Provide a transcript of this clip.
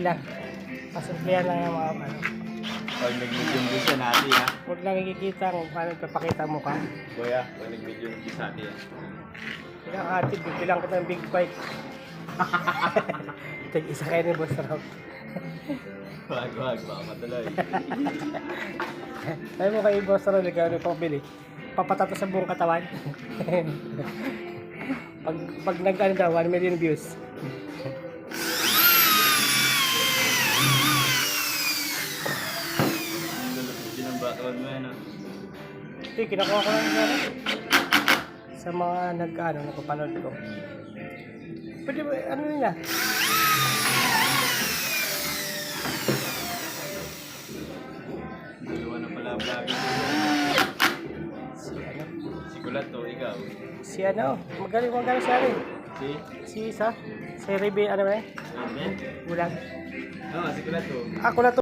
lang. Pasuklihan lang yung mga ano. Pag nag-medium views yan ate ha. Huwag lang ikikita kung paano papakita mo ka. Kuya, pag nag-medium views ate ha. Bilang ate, bibilang ko ng big bike. Tag-isa kayo ni Boss Rob. Wag, baka matuloy. Sabi mo kay Boss Rob, ikaw na pabili. Papatato sa buong katawan. pag nag-ano daw, 1 million views. Lulupit din ang background mo yan ha. Ito, kinakuha ko lang sa mga nag-ano, napapanood ko. Pwede ba, ano nila? Dalawa na pala ang vlogger. Si ano? Si Kulat to, ikaw. Si ano? Magaling siya rin. Si? Si isa? Si Rebe, ano ba eh? Amen? Ulang. Oo, si Kulat to. Ako na to.